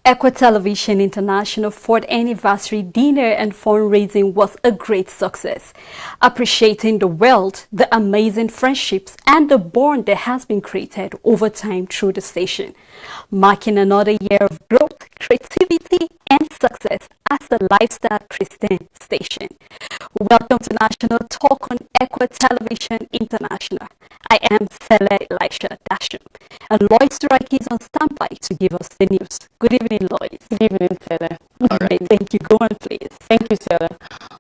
ECWA Television International 4th Anniversary Dinner and Fundraising was a great success, appreciating the wealth, the amazing friendships, and the bond that has been created over time through the station, marking another year of growth, creativity, and success as a lifestyle Christian station. Welcome to National Talk on ECWA Television International. I am Sele Elisha Dasham, and Lloyd Suraki is on standby to give us the news. Good evening, Lloyd. Good evening, Sele. All right, thank you. Go on, please. Thank you, Sele.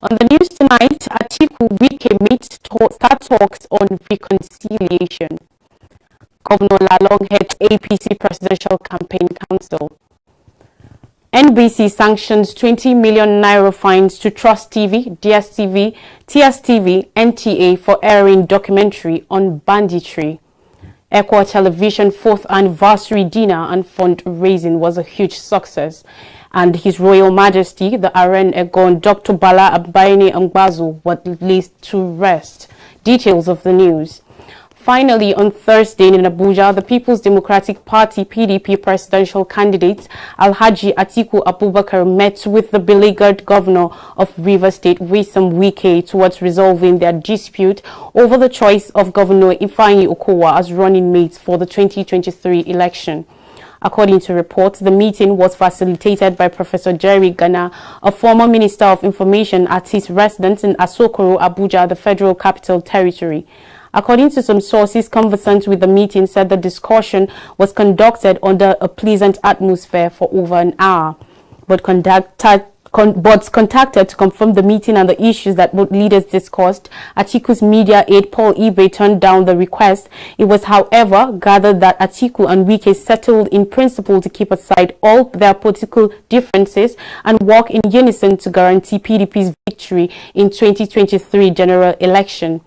On the news tonight, Atiku Wike meets start talks on reconciliation. Governor Lalong heads APC Presidential Campaign Council. NBC sanctions 20 million naira fines to Trust TV, DSTV, TSTV, NTA for airing documentary on banditry. ECWA Television 4th Anniversary Dinner and Fundraising was a huge success, and His Royal Majesty, the Aren Egon Dr. Bala Abaini Angbazu, was laid to rest. Details of the news. Finally, on Thursday in Abuja, the People's Democratic Party PDP presidential candidate Alhaji Atiku Abubakar met with the beleaguered governor of Rivers State, Nyesom Wike, towards resolving their dispute over the choice of Governor Ifeanyi Okowa as running mate for the 2023 election. According to reports, the meeting was facilitated by Professor Jerry Gana, a former Minister of Information, at his residence in Asokoro, Abuja, the Federal Capital Territory. According to some sources conversant with the meeting, said the discussion was conducted under a pleasant atmosphere for over an hour, but contacted to confirm the meeting and the issues that both leaders discussed, Atiku's media aide Paul Ibe turned down the request. It was, however, gathered that Atiku and Wike settled in principle to keep aside all their political differences and work in unison to guarantee PDP's victory in 2023 general election.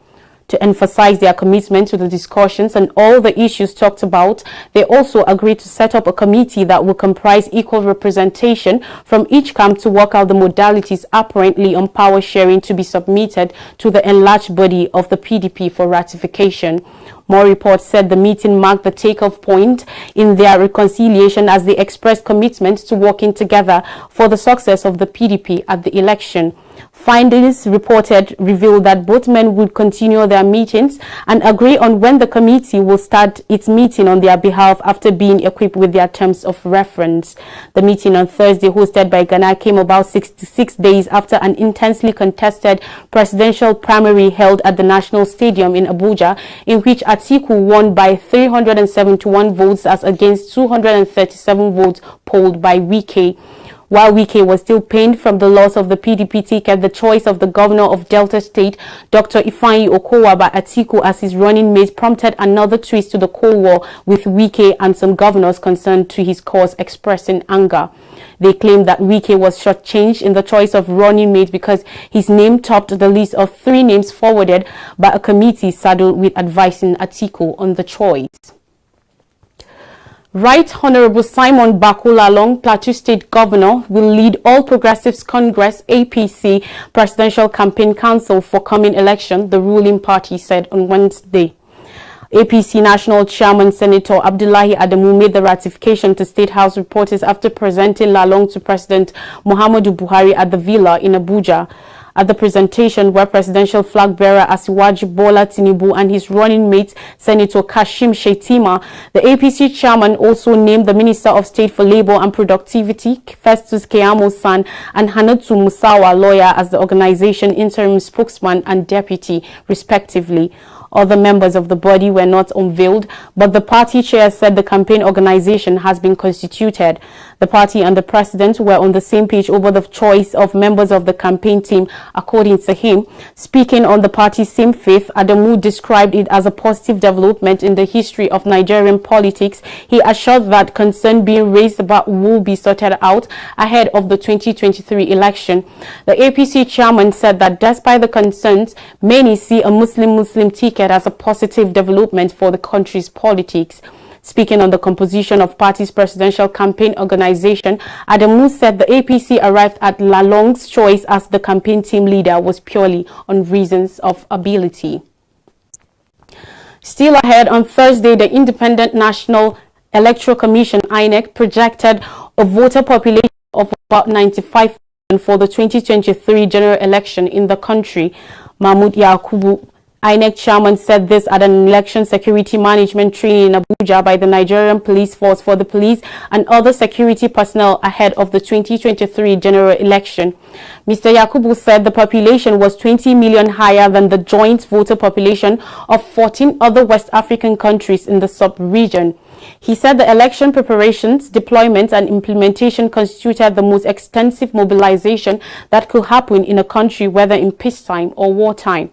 To emphasize their commitment to the discussions and all the issues talked about, they also agreed to set up a committee that will comprise equal representation from each camp to work out the modalities apparently on power sharing to be submitted to the enlarged body of the PDP for ratification. More reports said the meeting marked the takeoff point in their reconciliation as they expressed commitment to working together for the success of the PDP at the election. Findings reported revealed that both men would continue their meetings and agree on when the committee will start its meeting on their behalf after being equipped with their terms of reference. The meeting on Thursday, hosted by Ghana, came about 66 days after an intensely contested presidential primary held at the National Stadium in Abuja, in which Atiku won by 371 votes as against 237 votes polled by Wike. While Wike was still pained from the loss of the PDP ticket, the choice of the governor of Delta State, Dr. Ifeanyi Okowa, by Atiku as his running mate prompted another twist to the Cold War, with Wike and some governors concerned to his cause expressing anger. They claimed that Wike was shortchanged in the choice of running mate because his name topped the list of 3 names forwarded by a committee saddled with advising Atiku on the choice. Right Honorable Simon Bako Lalong, Plateau State Governor, will lead All Progressives Congress APC Presidential Campaign Council for coming election, the ruling party said on Wednesday. APC National Chairman Senator Abdullahi Adamu made the ratification to State House reporters after presenting Lalong to President Muhammadu Buhari at the Villa in Abuja. At the presentation, where presidential flag bearer Asiwaju Bola Tinubu and his running mate Senator Kashim Shettima, the APC chairman also named the Minister of State for Labour and Productivity, Festus Keyamo-san, and Hanatu Musawa, lawyer, as the organization interim spokesman and deputy, respectively. Other members of the body were not unveiled, but the party chair said the campaign organization has been constituted. The party and the president were on the same page over the choice of members of the campaign team, according to him. Speaking on the party's same faith, Adamu described it as a positive development in the history of Nigerian politics. He assured that concern being raised about will be sorted out ahead of the 2023 election. The APC chairman said that despite the concerns, many see a Muslim ticket as a positive development for the country's politics. Speaking on the composition of party's presidential campaign organization, Adamu said the APC arrived at Lalong's choice as the campaign team leader was purely on reasons of ability. Still ahead, on Thursday, the Independent National Electoral Commission (INEC) projected a voter population of about 95 for the 2023 general election in the country. Mahmoud Yakubu, INEC chairman, said this at an election security management training in Abuja by the Nigerian Police Force for the police and other security personnel ahead of the 2023 general election. Mr. Yakubu said the population was 20 million higher than the joint voter population of 14 other West African countries in the sub-region. He said the election preparations, deployment and implementation constituted the most extensive mobilization that could happen in a country, whether in peacetime or wartime.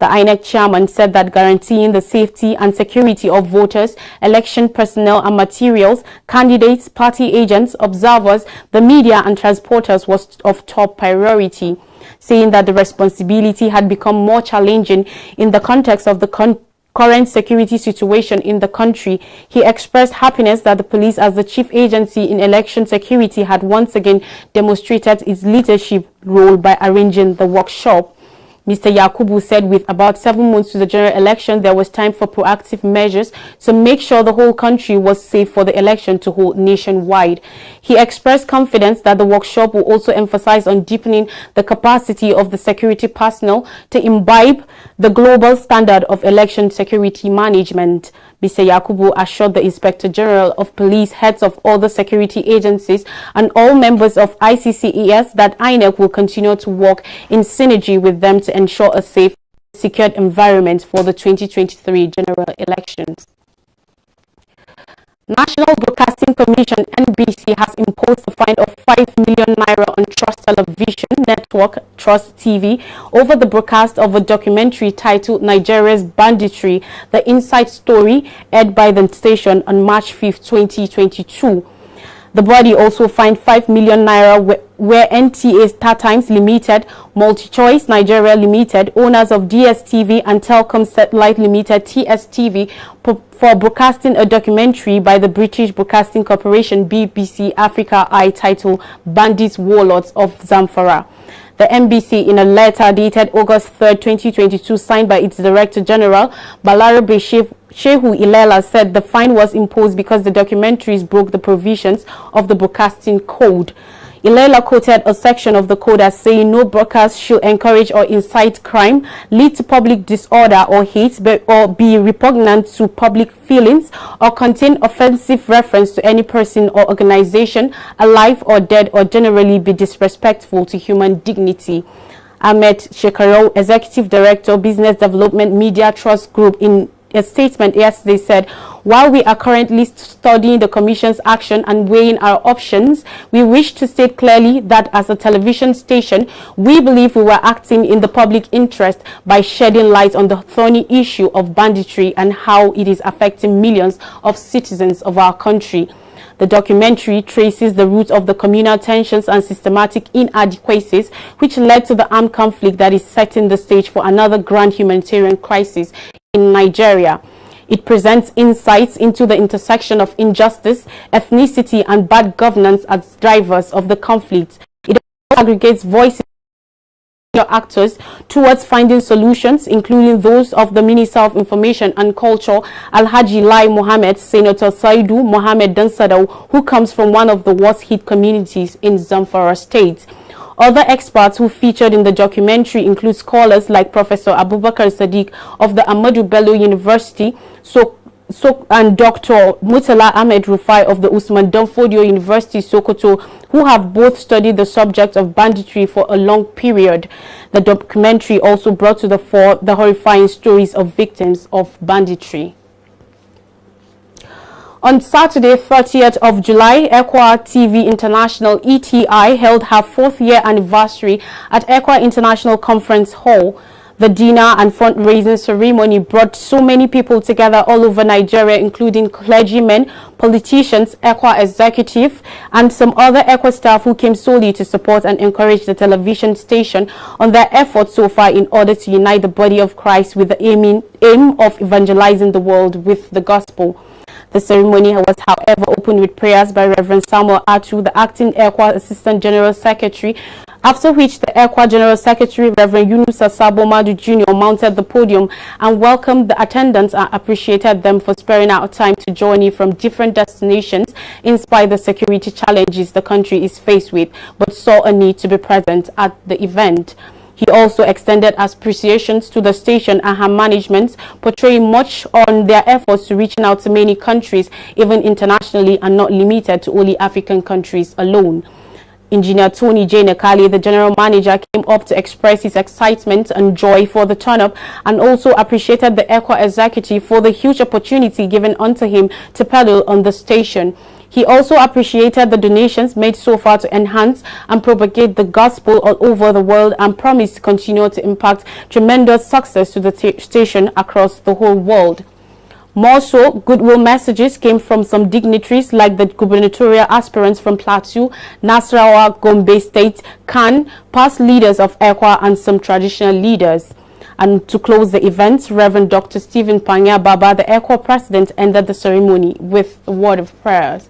The INEC chairman said that guaranteeing the safety and security of voters, election personnel and materials, candidates, party agents, observers, the media and transporters was of top priority, saying that the responsibility had become more challenging in the context of the current security situation in the country. He expressed happiness that the police, as the chief agency in election security, had once again demonstrated its leadership role by arranging the workshop. Mr. Yakubu said with about 7 months to the general election, there was time for proactive measures to make sure the whole country was safe for the election to hold nationwide. He expressed confidence that the workshop will also emphasize on deepening the capacity of the security personnel to imbibe the global standard of election security management. Mr. Yakubu assured the Inspector General of Police, heads of all the security agencies and all members of ICCES that INEC will continue to work in synergy with them to ensure a safe and secured environment for the 2023 general elections. National Broadcasting Commission (NBC) has imposed a fine of 5 million naira on Trust Television Network Trust TV over the broadcast of a documentary titled Nigeria's Banditry: The Inside Story, aired by the station on March 5, 2022. The body also fined 5 million naira where NTA Star Times Limited, MultiChoice Nigeria Limited, owners of DSTV and Telcom Satellite Limited TSTV for broadcasting a documentary by the British Broadcasting Corporation BBC Africa Eye titled Bandits Warlords of Zamfara. The NBC, in a letter dated August 3, 2022, signed by its Director General, Balarabe Shehu Ilela, said the fine was imposed because the documentaries broke the provisions of the Broadcasting Code. Ilela quoted a section of the code as saying no broadcast should encourage or incite crime, lead to public disorder or hate, or be repugnant to public feelings, or contain offensive reference to any person or organization, alive or dead, or generally be disrespectful to human dignity. Ahmed Shekarou, Executive Director, Business Development Media Trust Group, in a statement yesterday said, while we are currently studying the Commission's action and weighing our options, we wish to state clearly that as a television station, we believe we were acting in the public interest by shedding light on the thorny issue of banditry and how it is affecting millions of citizens of our country. The documentary traces the roots of the communal tensions and systematic inadequacies which led to the armed conflict that is setting the stage for another grand humanitarian crisis in Nigeria. It presents insights into the intersection of injustice, ethnicity, and bad governance as drivers of the conflict. It also aggregates voices of actors towards finding solutions, including those of the Minister of Information and Culture, Alhaji Lai Mohammed, Senator Saidu Mohammed Dansadau, who comes from one of the worst hit communities in Zamfara State. Other experts who featured in the documentary include scholars like Professor Abubakar Sadiq of the Ahmadu Bello University, and Dr. Mutala Ahmed Rufai of the Usman Danfodio University, Sokoto, who have both studied the subject of banditry for a long period. The documentary also brought to the fore the horrifying stories of victims of banditry. On Saturday, 30th of July, ECWA TV International (ETI) held her 4th year anniversary at ECWA International Conference Hall. The dinner and fundraising ceremony brought so many people together all over Nigeria, including clergymen, politicians, ECWA executive, and some other ECWA staff who came solely to support and encourage the television station on their efforts so far in order to unite the body of Christ with the aim of evangelizing the world with the gospel. The ceremony was, however, opened with prayers by Reverend Samuel Atu, the acting ECWA Assistant General Secretary, after which the ECWA General Secretary, Reverend Yunusa Sabo Madu Jr. mounted the podium and welcomed the attendants and appreciated them for sparing out time to journey from different destinations in spite of the security challenges the country is faced with, but saw a need to be present at the event. He also extended appreciations to the station and her management, portraying much on their efforts to reaching out to many countries, even internationally, and not limited to only African countries alone. Engineer Tony J. Nekali, the general manager, came up to express his excitement and joy for the turn-up and also appreciated the ECWA executive for the huge opportunity given unto him to peddle on the station. He also appreciated the donations made so far to enhance and propagate the gospel all over the world and promised to continue to impact tremendous success to the station across the whole world. More so, goodwill messages came from some dignitaries like the gubernatorial aspirants from Plateau, Nasarawa, Gombe State, Kan, past leaders of ECWA and some traditional leaders. And to close the event, Reverend Dr. Stephen Panya Baba, the ECWA president, ended the ceremony with a word of prayers.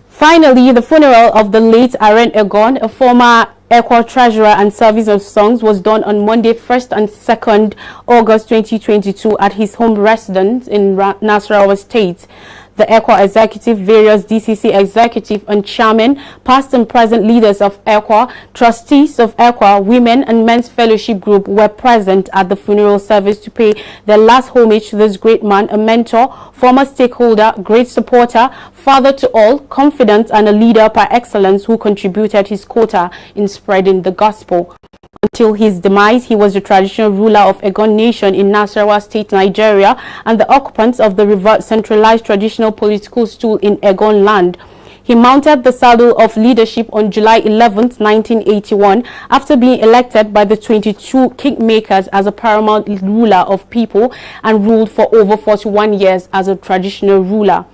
Finally, the funeral of the late Aren Egon, a former ECWA treasurer and service of songs, was done on Monday, 1st and 2nd August 2022 at his home residence in Nasarawa State. The ECWA executive, various DCC executive and chairman, past and present leaders of ECWA, trustees of ECWA, women and men's fellowship group were present at the funeral service to pay their last homage to this great man, a mentor, former stakeholder, great supporter, father to all, confidant and a leader par excellence who contributed his quota in spreading the gospel. Until his demise, he was the traditional ruler of Egon Nation in Nasarawa State, Nigeria, and the occupant of the revered centralized traditional political stool in Egon land. He mounted the saddle of leadership on July 11, 1981, after being elected by the 22 kingmakers as a paramount ruler of people and ruled for over 41 years as a traditional ruler.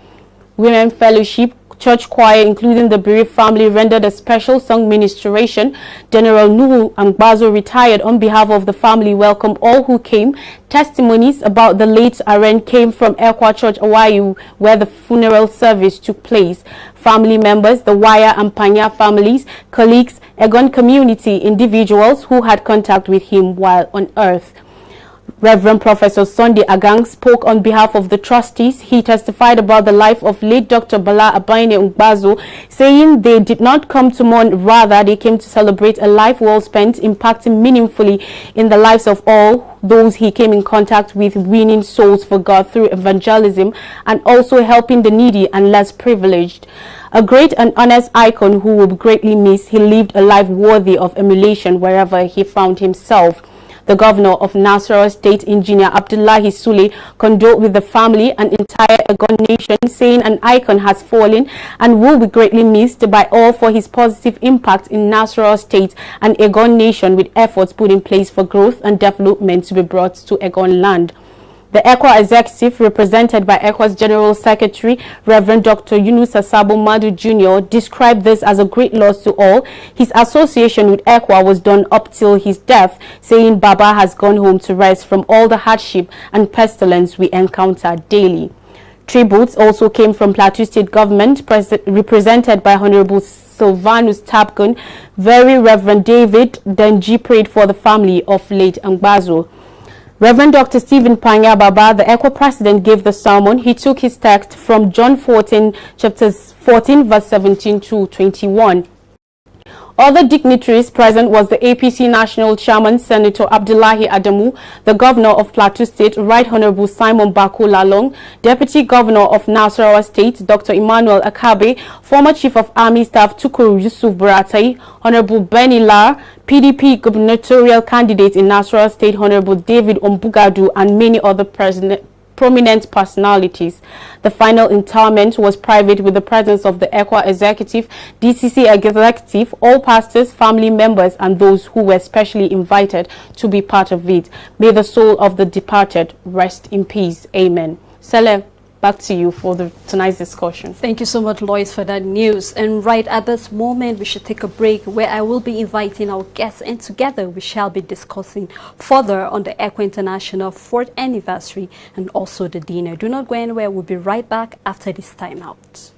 Women Fellowship, church choir, including the bereaved family, rendered a special song ministration. General Nuhu Angbazo, retired, on behalf of the family, welcomed all who came. Testimonies about the late Aren came from ECWA Church Awayu, where the funeral service took place. Family members, the Waya and Panya families, colleagues, Egon community, individuals who had contact with him while on earth. Reverend Professor Sunday Agang spoke on behalf of the trustees. He testified about the life of late Dr. Bala Abaine Ungbazo, saying they did not come to mourn, rather they came to celebrate a life well spent, impacting meaningfully in the lives of all those he came in contact with, winning souls for God through evangelism and also helping the needy and less privileged. A great and honest icon who will be greatly missed, he lived a life worthy of emulation wherever he found himself. The governor of Nasarawa State, Engineer Abdullahi Sule, condoled with the family and entire Egon Nation, saying an icon has fallen and will be greatly missed by all for his positive impact in Nasarawa State and Egon Nation, with efforts put in place for growth and development to be brought to Egon land. The ECWA executive, represented by ECWA's General Secretary, Reverend Dr. Yunusa Sabo Madu Jr., described this as a great loss to all. His association with ECWA was done up till his death, saying Baba has gone home to rest from all the hardship and pestilence we encounter daily. Tributes also came from Plateau State Government, represented by Honorable Sylvanus Tapkun. Very Reverend David Denji prayed for the family of late Angbazo. Reverend Dr. Stephen Panya Baba, the ECWA president, gave the sermon. He took his text from John 14, chapters 14, verse 17 to 21. Other dignitaries present was the APC National Chairman, Senator Abdullahi Adamu, the Governor of Plateau State, Right Honorable Simon Bako Lalong, Deputy Governor of Nasarawa State, Dr. Emmanuel Akabe, former Chief of Army Staff Tukuru Yusuf Buratai, Honorable Benny Lar, PDP gubernatorial candidate in Nasarawa State, Honorable David Ombugadu, and many other prominent personalities. The final interment was private with the presence of the ECWA executive, DCC executive, all pastors, family members, and those who were specially invited to be part of it. May the soul of the departed rest in peace. Amen. Saleh, back to you for tonight's discussion. Thank you so much, Lois, for that news. And right at this moment, we should take a break where I will be inviting our guests, and together we shall be discussing further on the ECWA International 4th anniversary and also the dinner. Do not go anywhere. We'll be right back after this time out.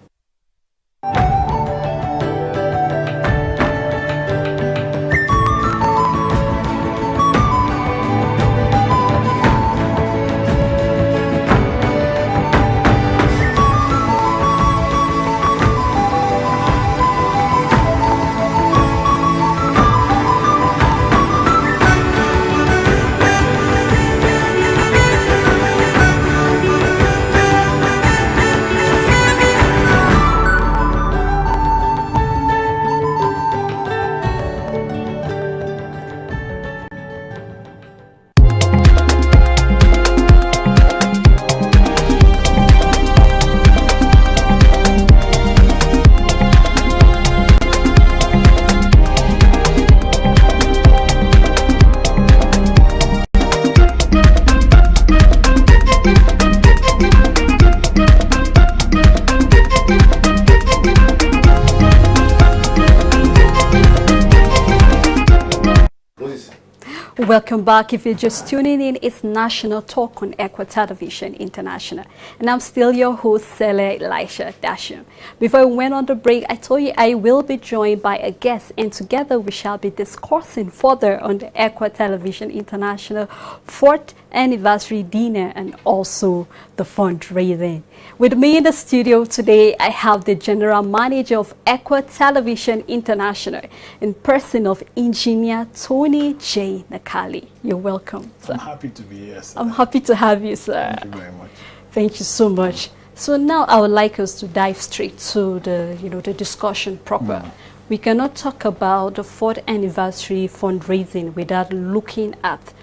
Welcome back. If you're just tuning in, it's National Talk on ECWA Television International. And I'm still your host, Sele Elisha Dashim. Before we went on the break, I told you I will be joined by a guest, and together we shall be discussing further on the ECWA Television International 4th Anniversary Dinner and also the fundraising. With me in the studio today, I have the General Manager of ECWA Television International in person of Engineer Tony J. Nakali. You're welcome, sir. I'm happy to be here, sir. I'm happy to have you, sir. Thank you very much. Thank you so much. So now I would like us to dive straight to the, the discussion proper. We cannot talk about the 4th anniversary fundraising without looking at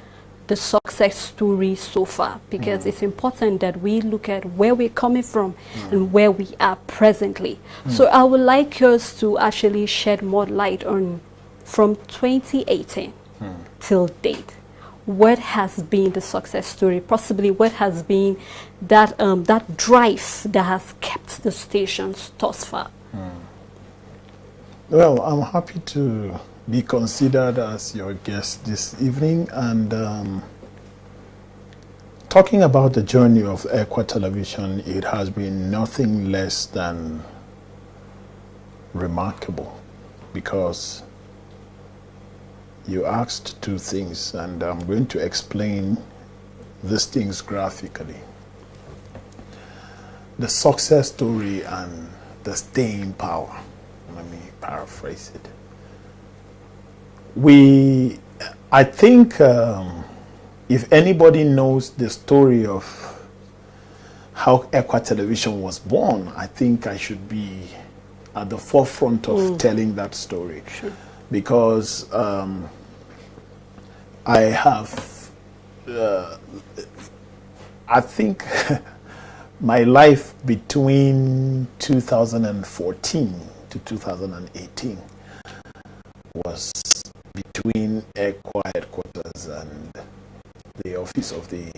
the success story so far, because it's important that we look at where we're coming from and where we are presently. So I would like us to actually shed more light on from 2018 till date. What has been the success story? Possibly what has been that that drive that has kept the stations thus far? Well, I'm happy to be considered as your guest this evening, and talking about the journey of ECWA Television, it has been nothing less than remarkable, because you asked two things, and I'm going to explain these things graphically. The success story and the staying power. Let me paraphrase it. I think if anybody knows the story of how ECWA Television was born, I think I should be at the forefront of telling that story. Sure. Because I have, I think my life between 2014 to 2018 was between ECWA headquarters and the office of the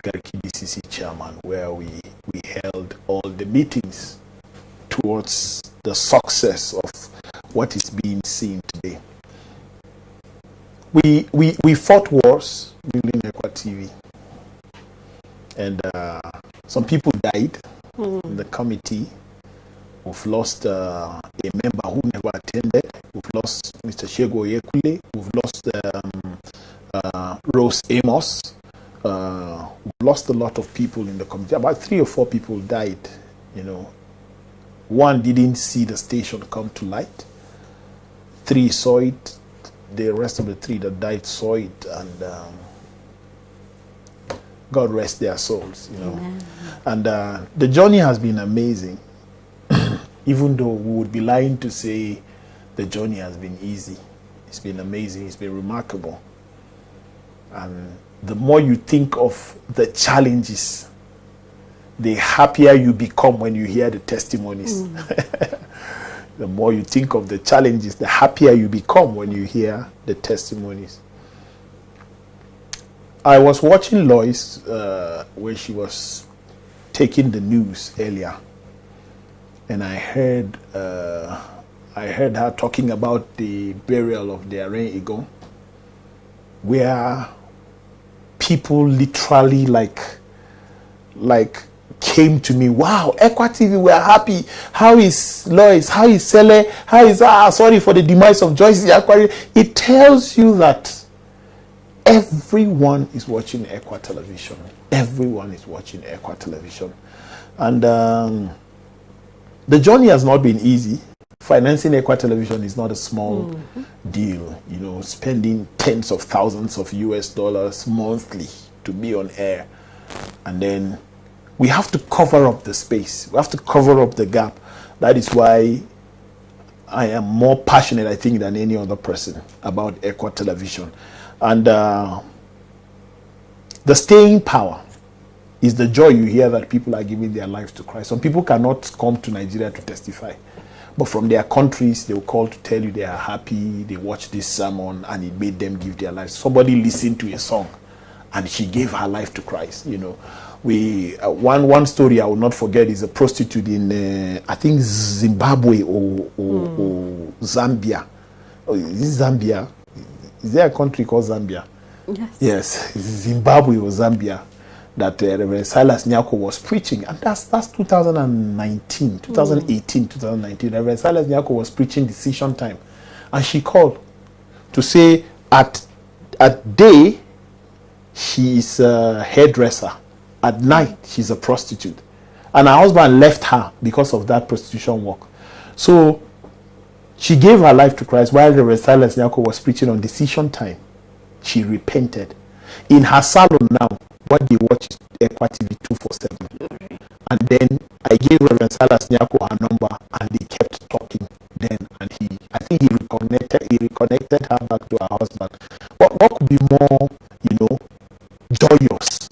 Garki DCC chairman, where we held all the meetings towards the success of what is being seen today. We fought wars building ECWA TV, and some people died in the committee. We've lost a member who never attended. We've lost Mr. Shego Yekule. We've lost Rose Amos. We've lost a lot of people in the committee. About 3 or 4 people died. One didn't see the station come to light. 3 saw it. The rest of the 3 that died saw it, and God rest their souls. And the journey has been amazing. Even though we would be lying to say the journey has been easy. It's been amazing, it's been remarkable. And the more you think of the challenges, the happier you become when you hear the testimonies. The more you think of the challenges, the happier you become when you hear the testimonies. I was watching Lois where she was taking the news earlier. And I heard her talking about the burial of the Aren Eagle, where people literally like came to me. Wow, ECWA TV, we're happy. How is Lois? How is Sele? How is sorry for the demise of Joyce Yakwari? It tells you that everyone is watching ECWA Television. Everyone is watching ECWA Television, and the journey has not been easy. Financing ECWA Television is not a small deal. Spending tens of thousands of US dollars monthly to be on air. And then we have to cover up the space. We have to cover up the gap. That is why I am more passionate, I think, than any other person about ECWA Television. And the staying power is the joy you hear that people are giving their lives to Christ. Some people cannot come to Nigeria to testify, but from their countries, they will call to tell you they are happy, they watched this sermon, and it made them give their lives. Somebody listened to a song, and she gave her life to Christ. One story I will not forget is a prostitute in, I think, Zimbabwe or Zambia. Oh, is it Zambia? Is there a country called Zambia? Yes. Yes, Zimbabwe or Zambia, that Reverend Silas Nyako was preaching, and that's 2019, 2018, 2019. Reverend Silas Nyako was preaching Decision Time, and she called to say at day she is a hairdresser, at night she's a prostitute, and her husband left her because of that prostitution work. So she gave her life to Christ while Reverend Silas Nyako was preaching on Decision Time. She repented. In her salon now, what they watch is ECWA TV 247. And then I gave Reverend Silas Nyako her number, and they kept talking then. And I think he reconnected her back to her husband. What could be more, joyous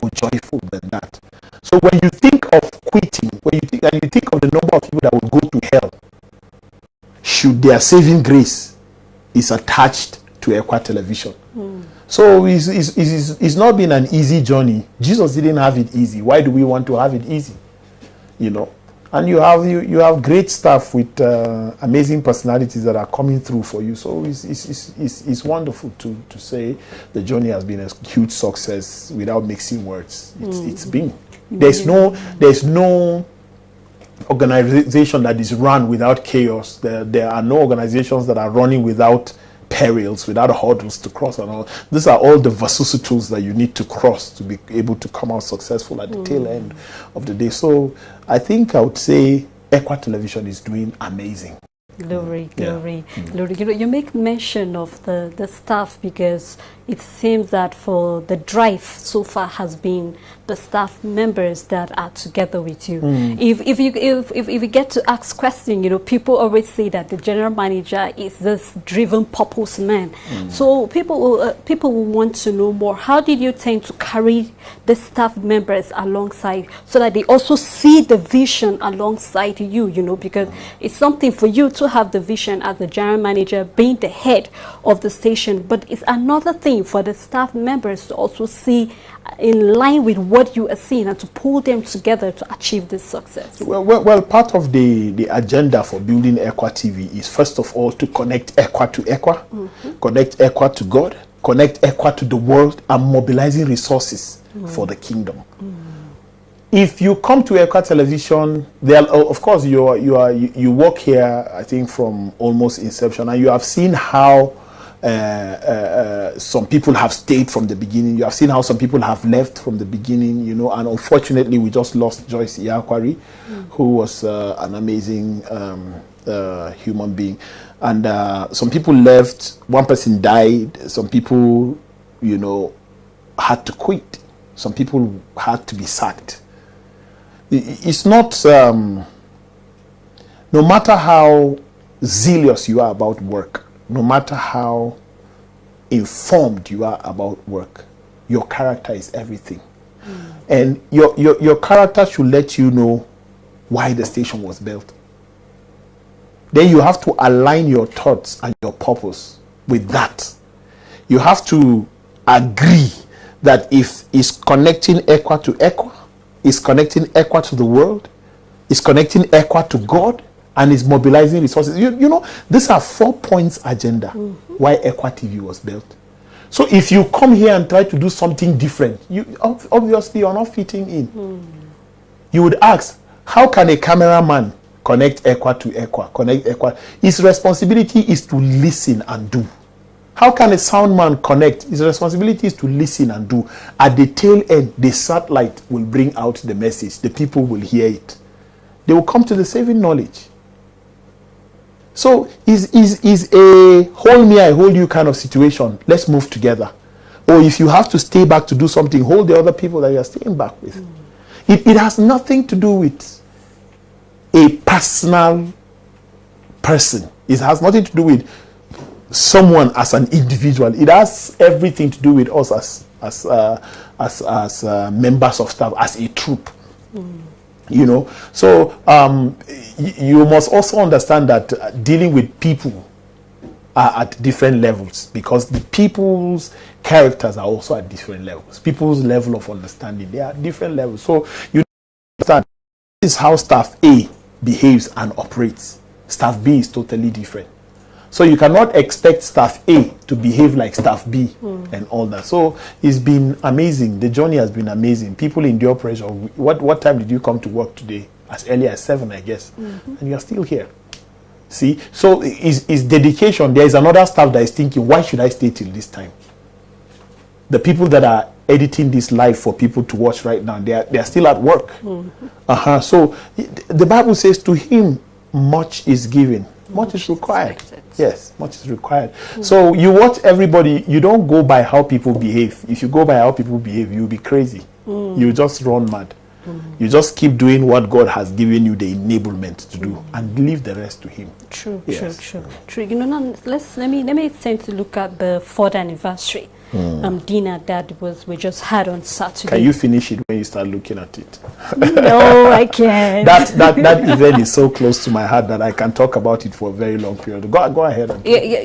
or joyful than that? So when you think of quitting, when you think of the number of people that will go to hell, should their saving grace is attached to ECWA television. So it's not been an easy journey. Jesus didn't have it easy. Why do we want to have it easy? And you have great staff with amazing personalities that are coming through for you. So it's wonderful to say the journey has been a huge success without mixing words. It's been. There's no organization that is run without chaos. There are no organizations that are running without perils, without hurdles to cross, and all. These are all the vicissitudes that you need to cross to be able to come out successful at the tail end of the day. So I think I would say ECWA television is doing amazing. Glory. Glory. You make mention of the staff, because it seems that for the drive so far has been the staff members that are together with you. If you get to ask questions, people always say that the general manager is this driven purpose man. So people will want to know more. How did you tend to carry the staff members alongside, so that they also see the vision alongside you? Because it's something for you to have the vision as the general manager, being the head of the station, but it's another thing for the staff members to also see in line with what you are seeing, and to pull them together to achieve this success. Well, part of the agenda for building ECWA TV is, first of all, to connect ECWA to ECWA, connect ECWA to God, connect ECWA to the world, and mobilizing resources for the kingdom. If you come to ECWA television, of course you work here, I think, from almost inception, and you have seen how some people have stayed from the beginning. You have seen how some people have left from the beginning, and unfortunately we just lost Joyce Iyakwari, who was an amazing human being. And some people left, one person died, some people, had to quit, some people had to be sacked. It's not, no matter how zealous you are about work, no matter how informed you are about work, your character is everything. And your character should let you know why the station was built. Then you have to align your thoughts and your purpose with that. You have to agree that if it's connecting ECWA to ECWA, it's connecting ECWA to the world, it's connecting ECWA to God, and is mobilizing resources. These are 4 points agenda why ECWA TV was built. So if you come here and try to do something different, obviously you're not fitting in. You would ask, how can a cameraman connect ECWA to ECWA, connect ECWA? His responsibility is to listen and do. How can a sound man connect? His responsibility is to listen and do. At the tail end, the satellite will bring out the message. The people will hear it. They will come to the saving knowledge. So is a hold me, I hold you kind of situation. Let's move together. Or if you have to stay back to do something, hold the other people that you are staying back with. It has nothing to do with a personal person. It has nothing to do with someone as an individual. It has everything to do with us as members of staff, as a troop. So you must also understand that dealing with people are at different levels, because the people's characters are also at different levels. People's level of understanding, they are at different levels. So you understand, this is how staff A behaves and operates. Staff B is totally different. So you cannot expect staff A to behave like staff B and all that. So it's been amazing. The journey has been amazing. People endure pressure. What time did you come to work today? As early as 7, I guess. And you're still here. See? So it's dedication. There is another staff that is thinking, why should I stay till this time? The people that are editing this live for people to watch right now, they are still at work. So the Bible says, to him much is given, much is required. Yes, much is required. So you watch everybody. You don't go by how people behave. If you go by how people behave, you'll be crazy. You just run mad. You just keep doing what God has given you the enablement to do, and leave the rest to him. True. You know, now let me tend to look at the 4th anniversary dinner that we just had on Saturday. Can you finish it when you start looking at it? No, I can't. that event is so close to my heart that I can talk about it for a very long period. Go ahead.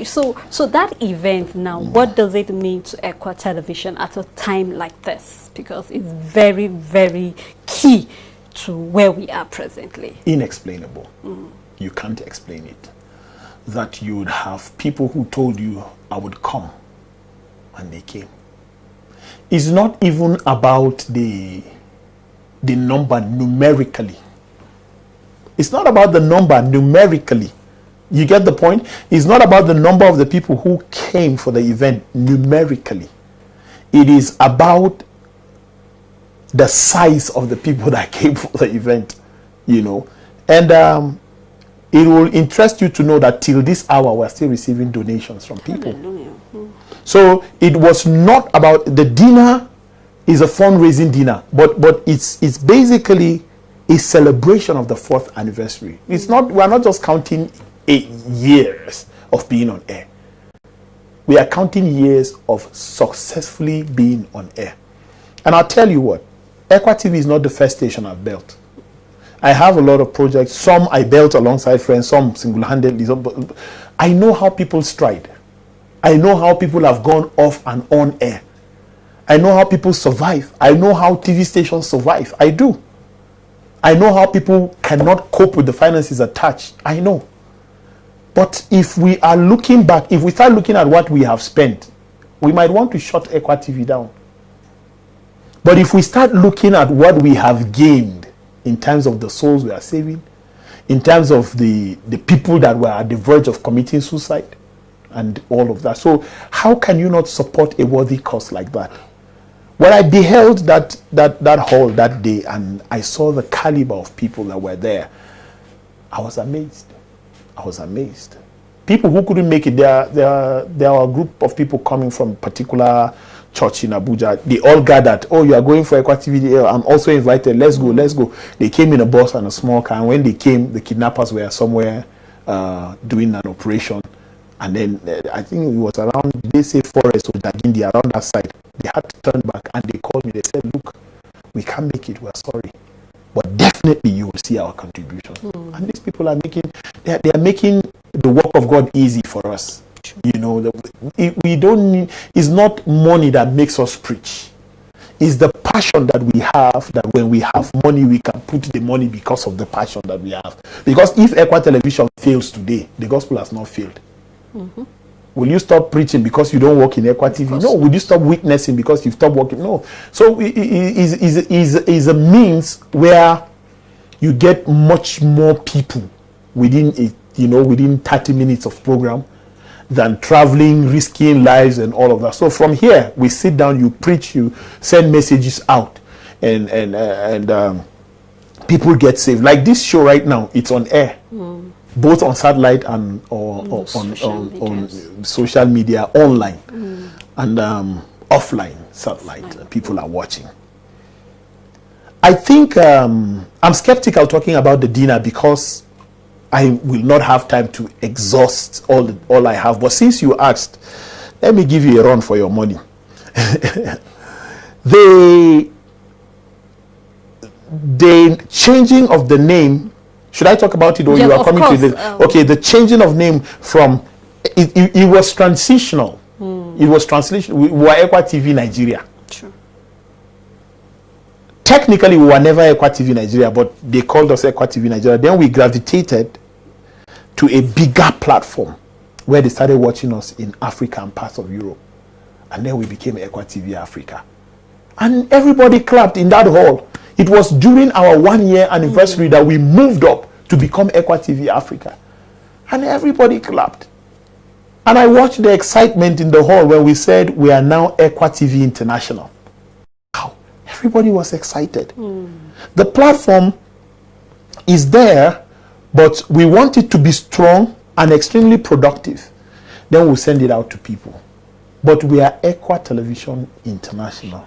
So that event now, what does it mean to ECWA Television at a time like this? Because it's very, very key to where we are presently. Inexplainable. You can't explain it. That you would have people who told you I would come, and they came. It's not even about the number numerically. It's not about the number numerically. You get the point? It's not about the number of the people who came for the event numerically. It is about the size of the people that came for the event, you know. And it will interest you to know that till this hour, we're still receiving donations from people. Hallelujah. So it was not about, the dinner is a fundraising dinner, but it's basically a celebration of the 4th anniversary. It's not, we're not just counting 8 years of being on air. We are counting years of successfully being on air. And I'll tell you what, ECWA TV is not the first station I've built. I have a lot of projects. Some I built alongside friends, some single-handedly. I know how people stride. I know how people have gone off and on air. I know how people survive. I know how TV stations survive. I do. I know how people cannot cope with the finances attached. I know. But if we are looking back, if we start looking at what we have spent, we might want to shut ECWA TV down. But if we start looking at what we have gained in terms of the souls we are saving, in terms of the people that were at the verge of committing suicide, and all of that. So how can you not support a worthy cause like that? When I beheld that hall that day and I saw the caliber of people that were there, I was amazed. People who couldn't make it, there are a group of people coming from a particular church in Abuja. They all gathered. Oh, you are going for ECWA TV? I'm also invited. Let's go. They came in a bus and a small car. And when they came, the kidnappers were somewhere doing an operation. And then I think it was around, they say Forest or Dagindi, around that side. They had to turn back and they called me. They said, look, we can't make it. We're sorry. But definitely you will see our contribution. And these people are making, they are making the work of God easy for us. You know, we don't need, it's not money that makes us preach. It's the passion that we have, that when we have money, we can put the money because of the passion that we have. Because if ECWA Television fails today, the gospel has not failed. Will you stop preaching because you don't work in ECWA TV? No. Will you stop witnessing because you've stopped working? No. So it is a means where you get much more people within 30 minutes of program than traveling, risking lives and all of that. So from here, we sit down, you preach, you send messages out, and people get saved. Like this show right now, it's on air. Both on satellite and on social media, online, and offline satellite. People are watching. I think I'm skeptical talking about the dinner because I will not have time to exhaust all I have. But since you asked, let me give you a run for your money. The changing of the name. Should I talk about it, or you are coming to this? Okay, the changing of name from it was transitional. It was translation. We were ECWA TV Nigeria. True. Technically, we were never ECWA TV Nigeria, but they called us ECWA TV Nigeria. Then we gravitated to a bigger platform. where they started watching us in Africa and parts of Europe. And then we became ECWA TV Africa. And everybody clapped in that hall. It was during our 1-year anniversary that we moved up to become ECWA TV Africa. And everybody clapped. And I watched the excitement in the hall when we said we are now ECWA TV International. Wow, everybody was excited. The platform is there, but we want it to be strong and extremely productive. Then we'll send it out to people. But we are ECWA Television International,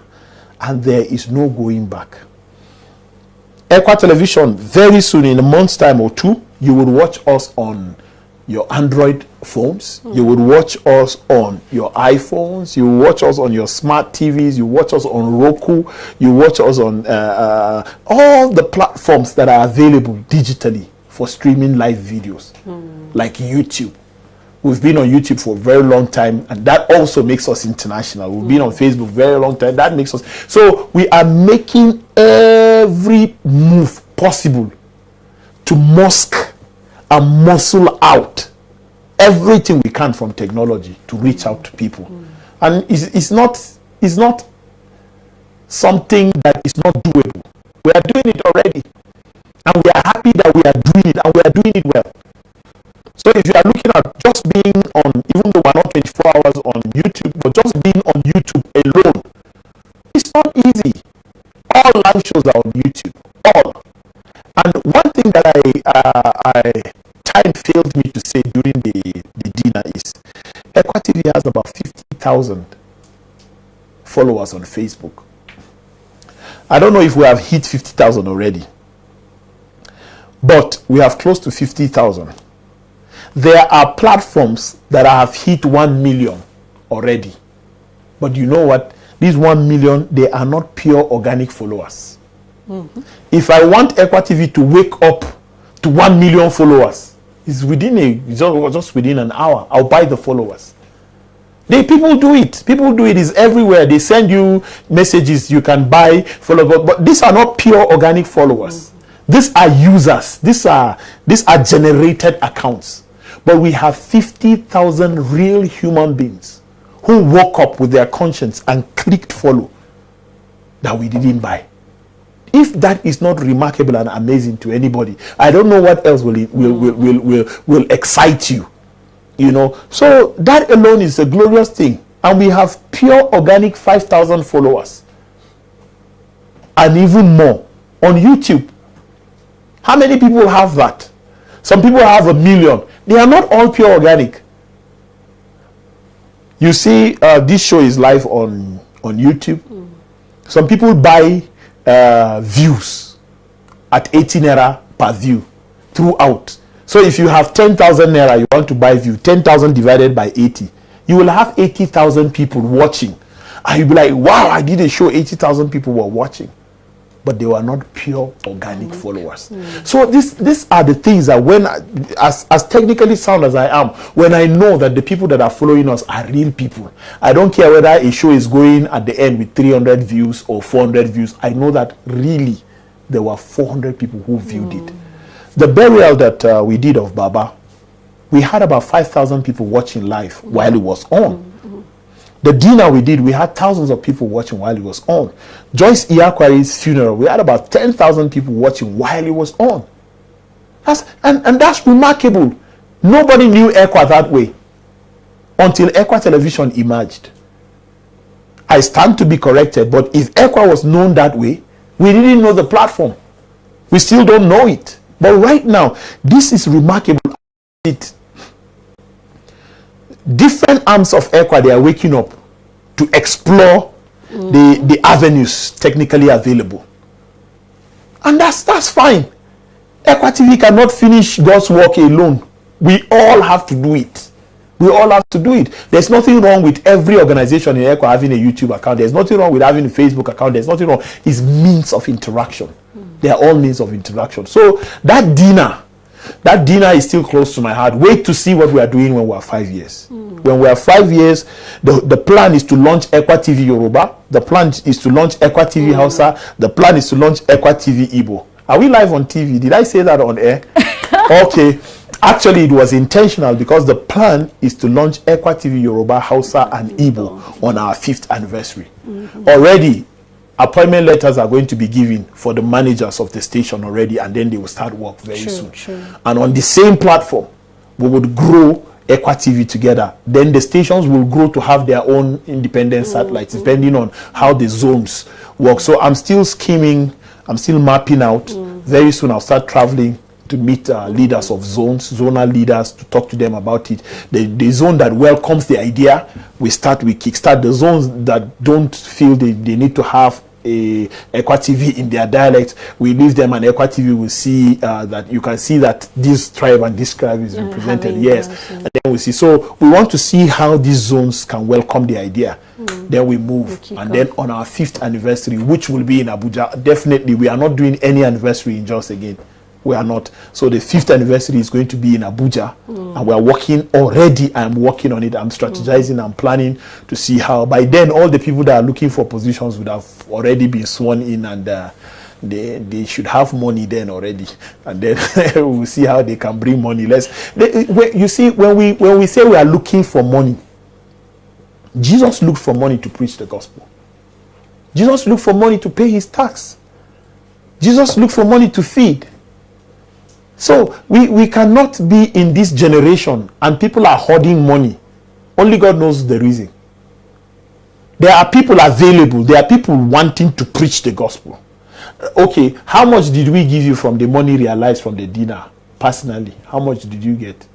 and there is no going back. ECWA Television, very soon, in a month's time or 2, you will watch us on your Android phones. You would watch us on your iPhones. You watch us on your smart TVs. You watch us on Roku. You watch us on all the platforms that are available digitally for streaming live videos, like YouTube. We've been on YouTube for a very long time, and that also makes us international. We've been on Facebook very long time. That makes us. So we are making every move possible to mask and muscle out everything we can from technology to reach out to people. And it's not something that is not doable. We are doing it already, and we are happy that we are doing it, and we are doing it well. So if you are looking at just being on, even though we're not 24 hours on YouTube, but just being on YouTube alone, it's not easy. All live shows are on YouTube, all. And one thing that time failed me to say during the dinner is ECWA TV has about 50,000 followers on Facebook. I don't know if we have hit 50,000 already, but we have close to 50,000. There are platforms that have hit 1 million already. But you know what? These 1 million, they are not pure organic followers. If I want ECWA TV to wake up to 1 million followers, it's just within an hour. I'll buy the followers. People do it. People do it. It's everywhere. They send you messages. You can buy followers. But these are not pure organic followers. These are users. These are generated accounts. But we have 50,000 real human beings who woke up with their conscience and clicked follow that we didn't buy. If that is not remarkable and amazing to anybody, I don't know what else will excite you. You know, so that alone is a glorious thing. And we have pure organic 5,000 followers and even more on YouTube. How many people have that? Some people have 1 million. They are not all pure organic. You see, this show is live on YouTube. Some people buy views at 80 naira per view throughout. So if you have 10,000 naira, you want to buy view, 10,000 divided by 80, you will have 80,000 people watching. And you'll be like, wow, I did a show, 80,000 people were watching. But they were not pure organic followers. So these are the things that when, as technically sound as I am, when I know that the people that are following us are real people, I don't care whether a show is going at the end with 300 views or 400 views. I know that really there were 400 people who viewed it. The burial that we did of Baba, we had about 5,000 people watching live while it was on. The dinner we did, we had thousands of people watching while it was on. Joyce Iyakwari's funeral, we had about 10,000 people watching while it was on. That's remarkable. Nobody knew ECWA that way until ECWA Television emerged. I stand to be corrected, but if ECWA was known that way, we didn't know the platform. We still don't know it. But right now, this is remarkable. Different arms of ECWA, they are waking up to explore the avenues technically available. And that's fine. ECWA TV cannot finish God's work alone. We all have to do it. We all have to do it. There's nothing wrong with every organization in ECWA having a YouTube account. There's nothing wrong with having a Facebook account. There's nothing wrong. It's means of interaction. They are all means of interaction. So that dinner is still close to my heart. Wait to see what we are doing when we are 5 years. When we are 5 years, the plan is to launch ECWA TV Yoruba. The plan is to launch ECWA TV Hausa. The plan is to launch ECWA TV Igbo. Are we live on TV? Did I say that on air? Okay. Actually, it was intentional because the plan is to launch ECWA TV Yoruba, Hausa, and Igbo on our 5th anniversary. Already, appointment letters are going to be given for the managers of the station already, and then they will start work very soon. And on the same platform, we would grow ECWA TV together. Then the stations will grow to have their own independent satellites, depending on how the zones work. So I'm still scheming, I'm still mapping out. Very soon I'll start traveling to meet leaders of zones, zonal leaders, to talk to them about it. The zone that welcomes the idea, we kickstart. The zones that don't feel they need to have a ECWA TV in their dialect, we leave them, and ECWA TV will see that you can see that this tribe and this tribe is represented. Yes, and then we see. So we want to see how these zones can welcome the idea. Then we move, and then on our 5th anniversary, which will be in Abuja, definitely we are not doing any anniversary in Jos again. We are not. So the 5th anniversary is going to be in Abuja, and we are working already. I'm working on it. I'm strategizing. I'm planning to see how by then all the people that are looking for positions would have already been sworn in, and they should have money then already. And then we'll see how they can bring money. You see, when we say we are looking for money, Jesus looked for money to preach the gospel. Jesus looked for money to pay his tax. Jesus looked for money to feed. So we cannot be in this generation and people are hoarding money. Only God knows the reason. There are people available. There are people wanting to preach the gospel. Okay, how much did we give you from the money realized from the dinner? Personally, how much did you get?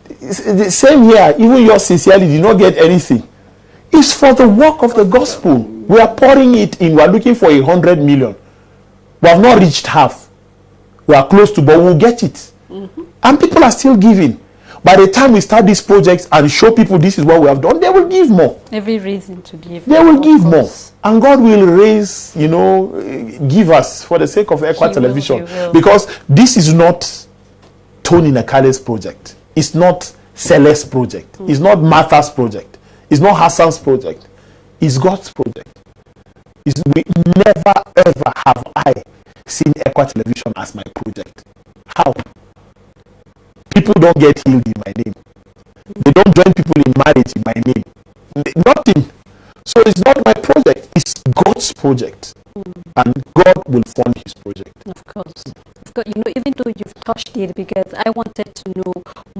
It's the same here. Even your sincerely did not get anything. It's for the work of the gospel. We are pouring it in. We are looking for 100 million. We have not reached half. We are close to, but we'll get it. And people are still giving. By the time we start these projects and show people this is what we have done, they will give more. Every reason to give. They will give more. And God will raise, give us for the sake of ECWA television. Because this is not Tony Nakale's project. It's not Celeste's project. It's not Martha's project. It's not Hassan's project. It's God's project. We never ever have I seen ECWA television as my project. How? People don't get healed in my name. They don't join people in marriage in my name. Nothing. So it's not my project. It's God's project. And God will fund his project. Of course. Even though you've touched it, because I wanted to know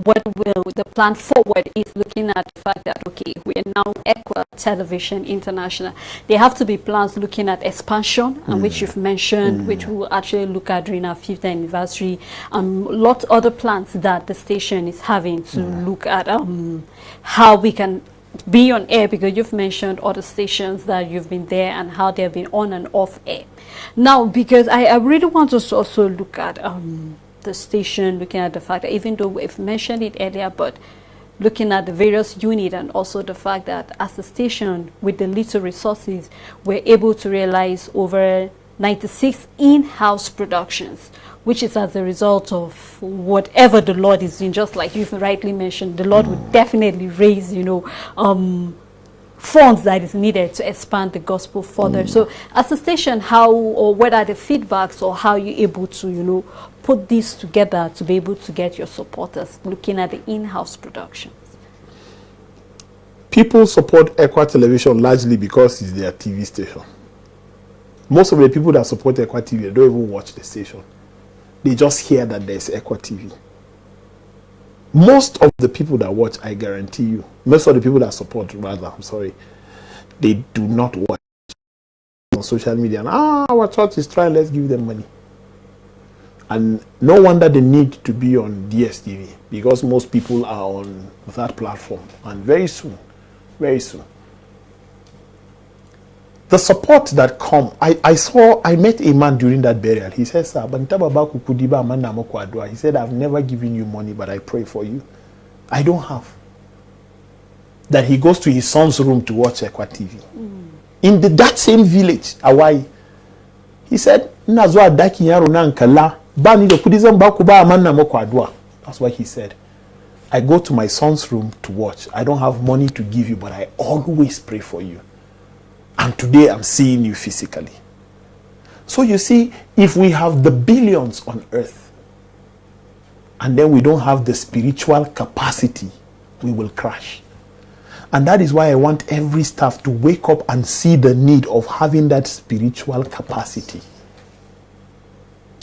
what will the plan forward is, looking at the fact that, okay, we are now ECWA Television International. There have to be plans looking at expansion, and which you've mentioned, which we will actually look at during our 5th anniversary, and lots of other plans that the station is having to look at how we can be on air, because you've mentioned other stations that you've been there and how they've been on and off air. Now, because I really want us to also look at the station, looking at the fact that even though we've mentioned it earlier, but looking at the various units, and also the fact that as a station with the little resources, we're able to realize over 96 in-house productions, which is as a result of whatever the Lord is doing. Just like you've rightly mentioned, the Lord would definitely raise, funds that is needed to expand the gospel further. So as a station, how or what are the feedbacks, or how are you able to, put this together to be able to get your supporters, looking at the in-house productions? People support ECWA television largely because it's their TV station. Most of the people that support ECWA TV, they don't even watch the station. They just hear that there's ECWA TV. Most of the people that watch, I guarantee you, most of the people that support, they do not watch on social media. And, our church is trying, let's give them money. And no wonder they need to be on DSTV, because most people are on that platform. And very soon, the support that come, I met a man during that burial. He said, sir, he said, I've never given you money, but I pray for you. I don't have. That he goes to his son's room to watch ECWA TV. In that same village, Hawaii. He said, that's what he said. I go to my son's room to watch. I don't have money to give you, but I always pray for you. And today I'm seeing you physically. So you see, if we have the billions on earth and then we don't have the spiritual capacity, we will crash. And that is why I want every staff to wake up and see the need of having that spiritual capacity.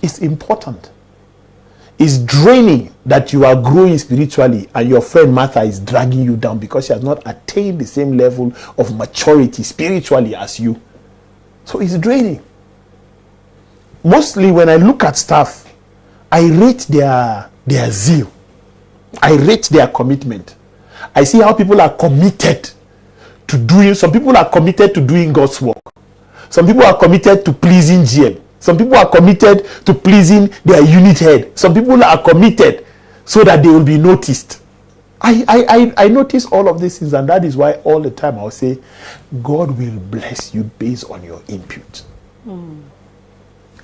It's important. It's draining that you are growing spiritually and your friend Martha is dragging you down because she has not attained the same level of maturity spiritually as you. So it's draining. Mostly when I look at staff, I rate their zeal. I rate their commitment. I see how people are committed to doing, some people are committed to doing God's work. Some people are committed to pleasing GM. Some people are committed to pleasing their unit head. Some people are committed so that they will be noticed. I notice all of these things, and that is why all the time I'll say, God will bless you based on your input.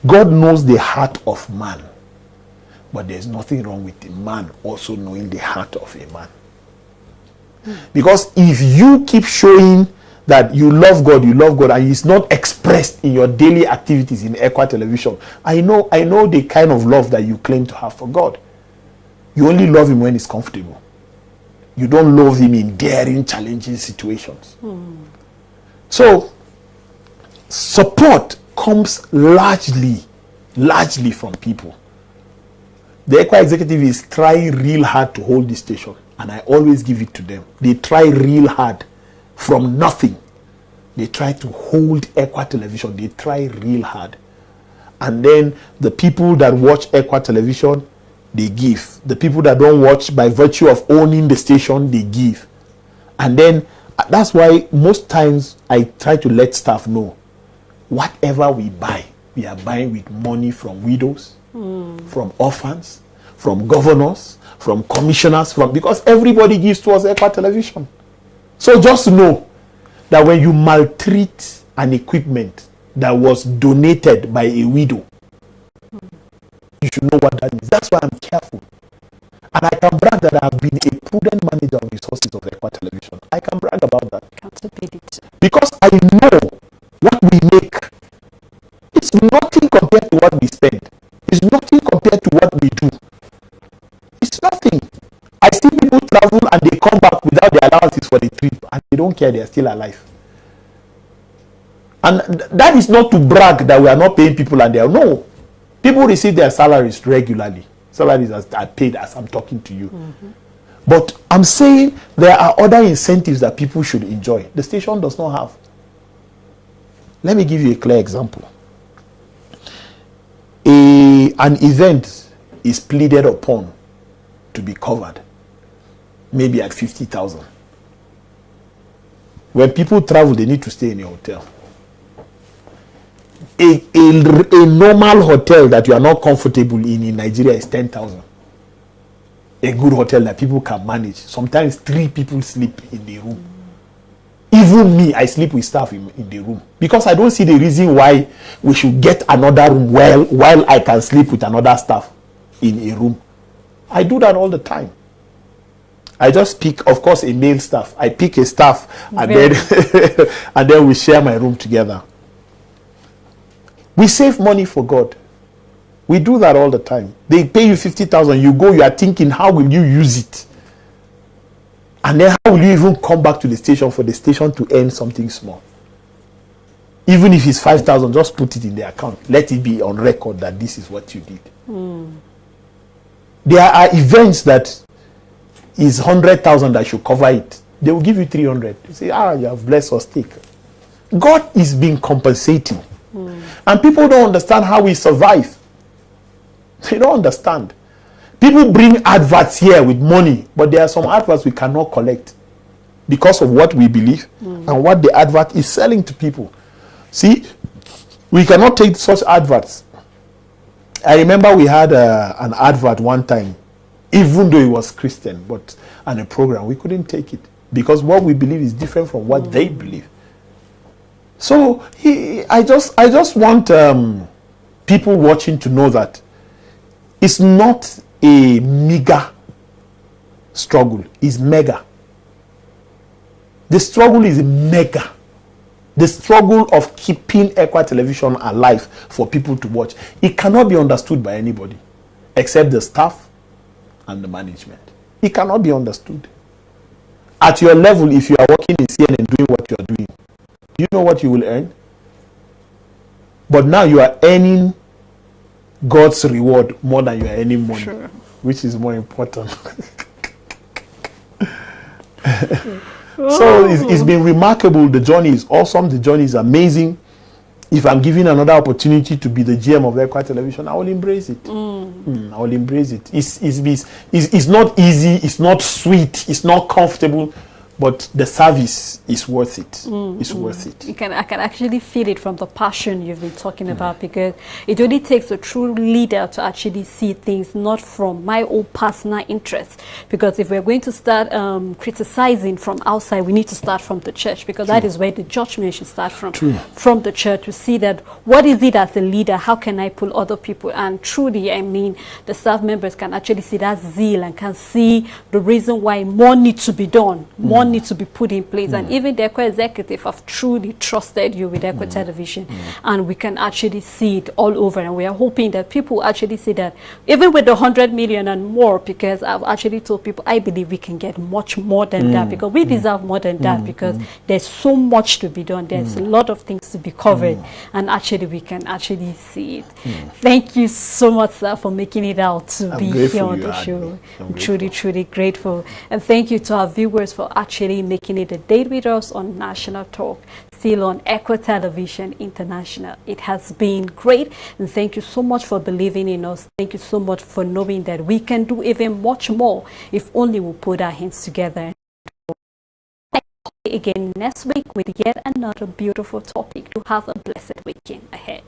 God knows the heart of man, but there's nothing wrong with the man also knowing the heart of a man. Because if you keep showing that you love God, and it's not expressed in your daily activities in ECWA television, I know the kind of love that you claim to have for God. You only love him when it's comfortable. You don't love him in daring, challenging situations. So, support comes largely from people. The ECWA executive is trying real hard to hold this station, and I always give it to them. They try real hard from nothing. They try to hold ECWA television. They try real hard. And then the people that watch ECWA television, they give. The people that don't watch, by virtue of owning the station, they give. And then that's why most times I try to let staff know, whatever we buy, we are buying with money from widows, from orphans, from governors, from commissioners, because everybody gives towards ECWA television. So just know that when you maltreat an equipment that was donated by a widow, you should know what that means. That's why I'm careful. And I can brag that I have been a prudent manager of resources of ECWA television. I can brag about that. Accountability. Because I know what we make. It's nothing compared to what we spend. It's nothing compared to what we do. It's nothing. I see people travel and they come back without their allowances for the trip, and they don't care, they are still alive. And that is not to brag that we are not paying people and they are. No. People receive their salaries regularly. Salaries are paid as I'm talking to you. But I'm saying there are other incentives that people should enjoy. The station does not have. Let me give you a clear example. An event is pleaded upon to be covered, maybe at 50,000. When people travel, they need to stay in a hotel. A normal hotel that you are not comfortable in Nigeria is 10,000. A good hotel that people can manage. Sometimes 3 people sleep in the room. Even me, I sleep with staff in the room. Because I don't see the reason why we should get another room while I can sleep with another staff in a room. I do that all the time. I just pick, of course, a male staff. I pick a staff and then we share my room together. We save money for God. We do that all the time. They pay you 50,000. You go, you are thinking, how will you use it? And then how will you even come back to the station for the station to earn something small? Even if it's 5,000, just put it in the account. Let it be on record that this is what you did. There are events that is 100,000 that should cover it. They will give you 300. You say, you have blessed us, take. God is being compensating. And people don't understand how we survive. They don't understand. People bring adverts here with money, but there are some adverts we cannot collect because of what we believe and what the advert is selling to people. See, we cannot take such adverts. I remember we had an advert one time, even though it was Christian, but on a program, we couldn't take it because what we believe is different from what they believe. So I just want people watching to know that it's not a meager struggle, it's mega. The struggle is mega. The struggle of keeping ECWA television alive for people to watch. It cannot be understood by anybody except the staff and the management. It cannot be understood. At your level, if you are working in CNN doing what you are doing, do you know what you will earn? But now you are earning God's reward more than you are earning money, sure. Which is more important. So it's been remarkable. The journey is awesome. The journey is amazing. If I'm given another opportunity to be the GM of ECWA Television, I will embrace it. I will embrace it. It's not easy. It's not sweet. It's not comfortable. But the service is worth it. It's worth it. I can actually feel it from the passion you've been talking about, because it only takes a true leader to actually see things not from my own personal interest. Because if we're going to start criticizing from outside, we need to start from the church, because that is where the judgment should start from. From the church, to see that what is it as a leader, how can I pull other people? And truly, I mean, the staff members can actually see that zeal and can see the reason why more needs to be done. More needs to be put in place, and even the ECWA executive have truly trusted you with ECWA Television, and we can actually see it all over, and we are hoping that people actually see that even with the 100 million and more, because I've actually told people I believe we can get much more than that, because we deserve more than that, because there's so much to be done, there's a lot of things to be covered, and actually we can actually see it. Thank you so much, sir, for making it out to be here on the show. I'm truly grateful, and thank you to our viewers for actually making it a date with us on National Talk, still on ECWA Television International. It has been great, and thank you so much for believing in us. Thank you so much for knowing that we can do even much more if only we put our hands together. Again next week with yet another beautiful topic. To have a blessed weekend ahead.